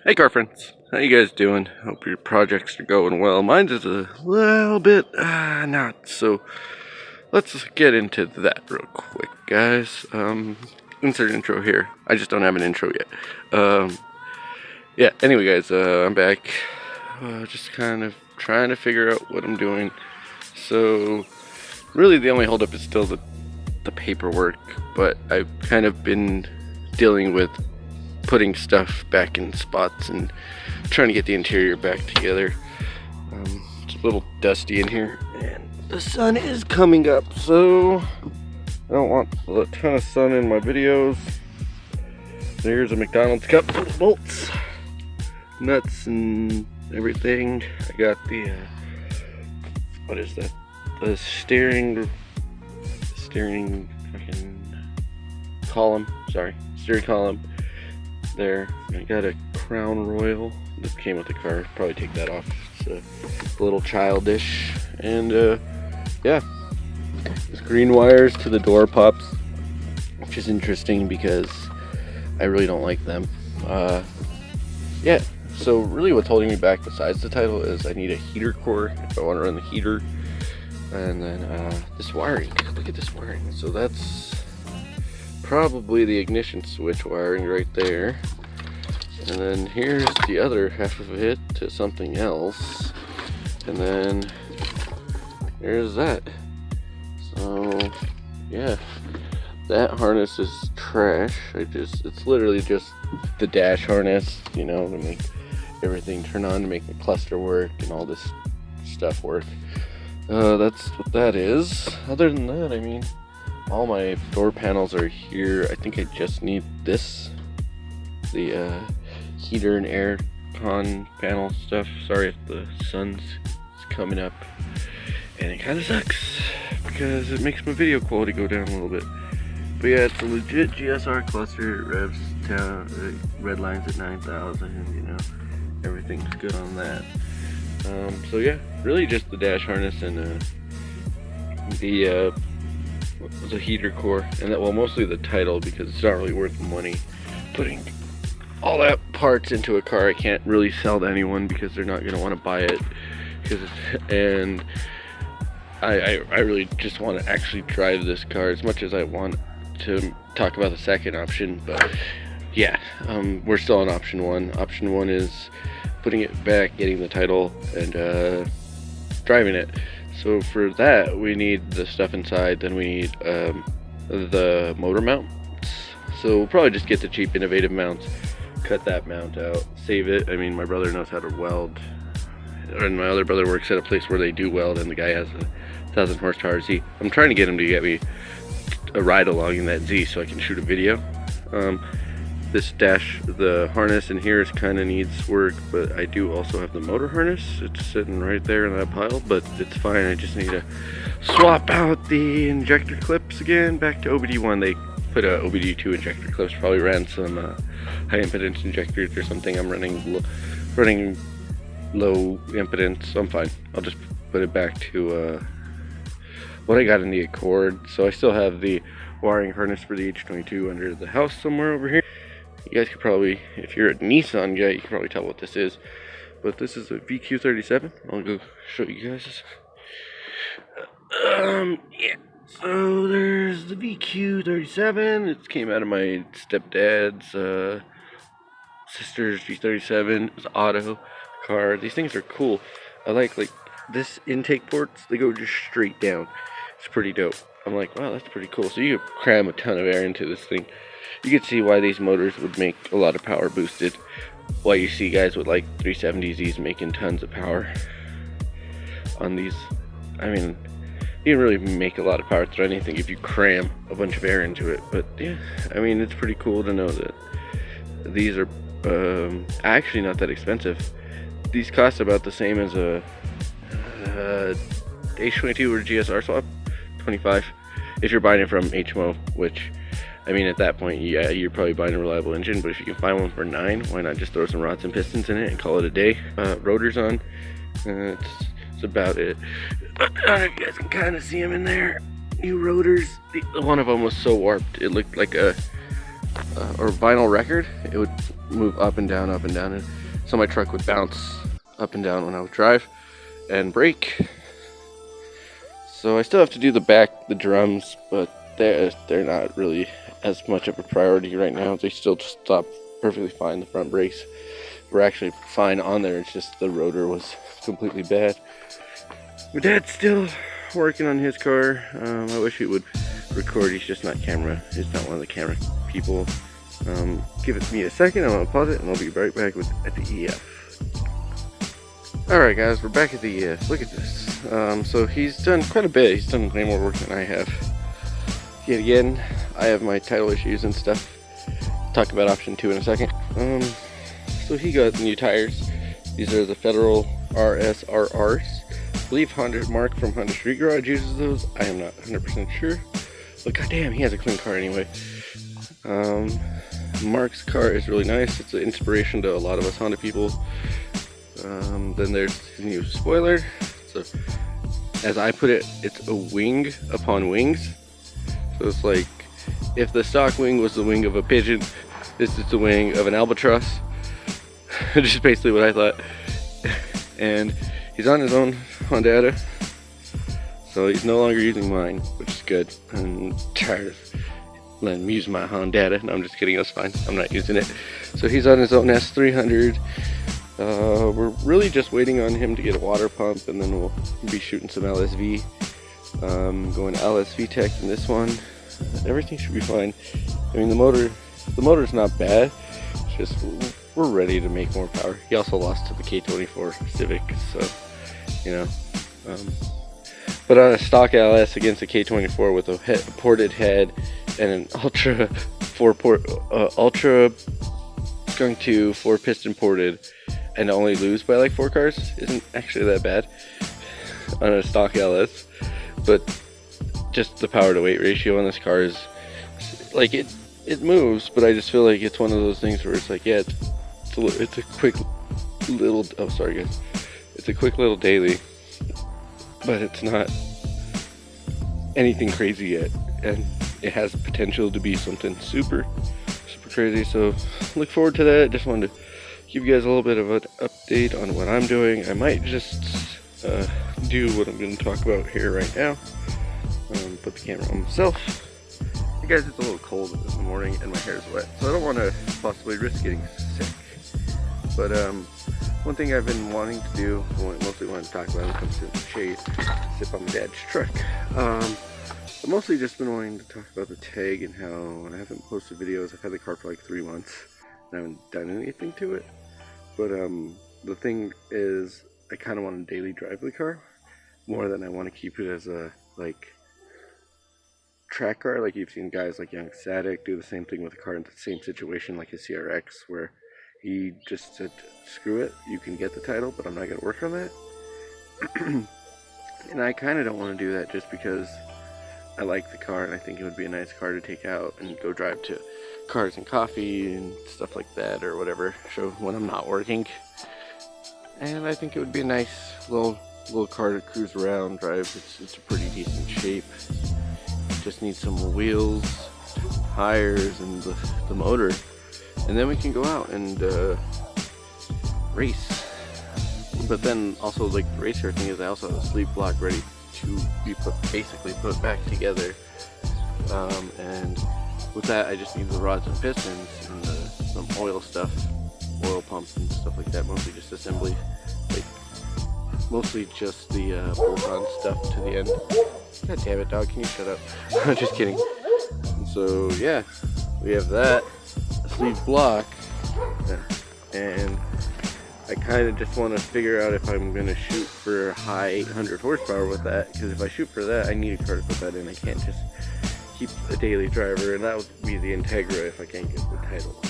Hey car friends, how you guys doing? Hope your projects are going well. Mine's is a little bit not, so let's get into that real quick, guys. Insert intro here. I just don't have an intro yet. Yeah, anyway guys, I'm back. Just kind of trying to figure out what I'm doing. So really the only holdup is still the paperwork, but I've kind of been dealing with putting stuff back in spots and trying to get the interior back together. It's a little dusty in here and the sun is coming up, so I don't want a ton of sun in my videos. There's a McDonald's cup full of bolts, nuts and everything. I got the what is that? The steering fucking column. Sorry, steering column. There, I got a Crown Royal. This came with the car. Probably take that off. It's a little childish. And yeah, there's green wires to the door pops, which is interesting because I really don't like them. Yeah. So really, what's holding me back besides the title is I need a heater core if I want to run the heater, and then this wiring. Look at this wiring. So that's probably the ignition switch wiring right there, and then here's the other half of it to something else, and then there's that. So yeah, that harness is trash. It's literally just the dash harness, you know, to make everything turn on, to make the cluster work and all this stuff work. That's what that is. Other than that, I mean, all my door panels are here. I think I just need this, the heater and air con panel stuff. Sorry if the sun's coming up and it kind of sucks because it makes my video quality go down a little bit. But yeah, it's a legit GSR cluster. It revs down, red lines at 9,000, you know, everything's good on that. So yeah, really just the dash harness and the heater core, and that, well, mostly the title, because it's not really worth the money putting all that parts into a car I can't really sell to anyone because they're not going to want to buy it. And I really just want to actually drive this car as much as I want to talk about the second option. But yeah, we're still on option one. Option one is putting it back, getting the title, and driving it. So for that, we need the stuff inside, then we need the motor mounts. So we'll probably just get the cheap innovative mounts, cut that mount out, save it. I mean, my brother knows how to weld, and my other brother works at a place where they do weld, and the guy has a 1,000 horsepower Z. I'm trying to get him to get me a ride along in that Z so I can shoot a video. This dash, the harness in here kind of needs work, but I do also have the motor harness. It's sitting right there in that pile, but it's fine. I just need to swap out the injector clips again back to OBD1. They put a OBD2 injector clips, probably ran some high impedance injectors or something. I'm running low impedance, so I'm fine. I'll just put it back to what I got in the Accord. So I still have the wiring harness for the H22 under the house somewhere over here. You guys could probably, if you're a Nissan guy, you can probably tell what this is. But this is a VQ37. I'll go show you guys. Yeah. So there's the VQ37. It came out of my stepdad's sister's G37. It's auto car. These things are cool. I like this intake ports. They go just straight down. It's pretty dope. I'm like, wow, that's pretty cool. So you could cram a ton of air into this thing. You can see why these motors would make a lot of power boosted. Why you see guys with like 370Zs making tons of power on these. I mean, you can really make a lot of power through anything if you cram a bunch of air into it. But yeah, I mean, it's pretty cool to know that these are actually not that expensive. These cost about the same as a H22 or GSR swap, 25 if you're buying it from HMO, which, I mean, at that point, yeah, you're probably buying a reliable engine, but if you can find one for 9, why not just throw some rods and pistons in it and call it a day? Rotors on, it's about it. I don't know if you guys can kind of see them in there. New rotors. One of them was so warped, it looked like a or vinyl record, it would move up and down, and so my truck would bounce up and down when I would drive and brake. So I still have to do the drums, but they're not really as much of a priority right now. They still stop perfectly fine. The front brakes were actually fine on there. It's just the rotor was completely bad. My dad's still working on his car. I wish he would record. He's just not camera. He's not one of the camera people. Give it me a second. I'm gonna pause it and I'll be right back at the EF. Alright guys, we're back at the EF. Look at this. So he's done quite a bit. He's done way more work than I have. Yet again, I have my title issues and stuff. Talk about option 2 in a second. So he got new tires. These are the Federal RSRRs. I believe Mark from Honda Street Garage uses those. I am not 100% sure. But goddamn, he has a clean car anyway. Mark's car is really nice. It's an inspiration to a lot of us Honda people. Then there's his new spoiler. So, as I put it, it's a wing upon wings. So it's like, if the stock wing was the wing of a pigeon, this is the wing of an albatross. Just basically what I thought. And he's on his own Honda, so he's no longer using mine, which is good. I'm tired of letting him use my Honda. No, I'm just kidding, that's fine. I'm not using it. So he's on his own S300. We're really just waiting on him to get a water pump, and then we'll be shooting some LSV. Going to LSV Tech in this one. Everything should be fine. I mean, the motor's not bad. It's just we're ready to make more power. He also lost to the K24 Civic, so you know. But on a stock LS against a K24 with a ported head and an ultra skunk 2 4-piston ported, and only lose by like 4 cars isn't actually that bad on a stock LS. But just the power to weight ratio on this car is like, it moves, but I just feel like it's one of those things where it's like, yeah, it's a quick little, oh sorry guys, it's a quick little daily, but it's not anything crazy yet, and it has potential to be something super crazy. So look forward to that. Just wanted to give you guys a little bit of an update on what I'm doing. I might just do what I'm going to talk about here right now. Put the camera on myself. Hey guys, it's a little cold in the morning and my hair is wet, so I don't want to possibly risk getting sick. But one thing I've been wanting to do, mostly want to talk about when it comes to the shade, sip on my dad's truck. I've mostly just been wanting to talk about the tag and how I haven't posted videos. I've had the car for like 3 months and I haven't done anything to it. But the thing is, I kind of want to daily drive the car more than I want to keep it as a like track car. Like you've seen guys like Young Static do the same thing with a car in the same situation, like his CRX, where he just said, screw it, you can get the title, but I'm not going to work on that. And I kind of don't want to do that just because I like the car and I think it would be a nice car to take out and go drive to Cars and Coffee and stuff like that, or whatever, show when I'm not working. And I think it would be a nice little car to cruise around, drive. It's a pretty decent shape. Just need some wheels, tires, and the motor, and then we can go out and race. But then also, like, the race car thing is, I also have a sleeve block ready to be basically put back together, and with that I just need the rods and pistons and some oil stuff, oil pumps and stuff like that. Mostly just assembly, like mostly just the bolt-on stuff to the end. God damn it, dog, can you shut up? I'm just kidding. So yeah, we have that sleeve block, and I kind of just want to figure out if I'm going to shoot for high 800 horsepower with that, because if I shoot for that, I need a car to put that in. I can't just keep a daily driver, and that would be the Integra if I can't get the title.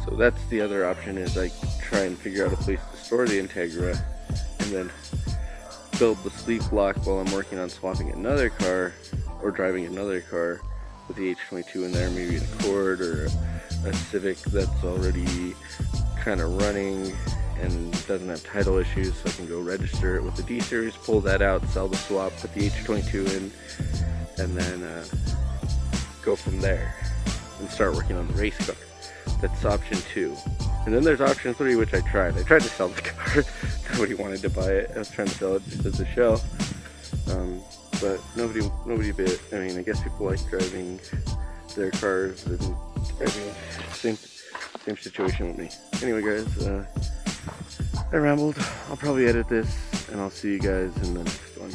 So that's the other option, is I try and figure out a place to store the Integra, and then build the sleeve block while I'm working on swapping another car, or driving another car with the H22 in there, maybe an Accord or a Civic that's already kind of running and doesn't have title issues, so I can go register it with the D-Series, pull that out, sell the swap, put the H22 in, and then go from there. and start working on the race car. That's option 2. And then there's option 3, which I tried. I tried to sell the car. Nobody wanted to buy it. I was trying to sell it just as a show. But nobody bid. I mean, I guess people like driving their cars and driving. Same situation with me. Anyway, guys, I rambled. I'll probably edit this, and I'll see you guys in the next one.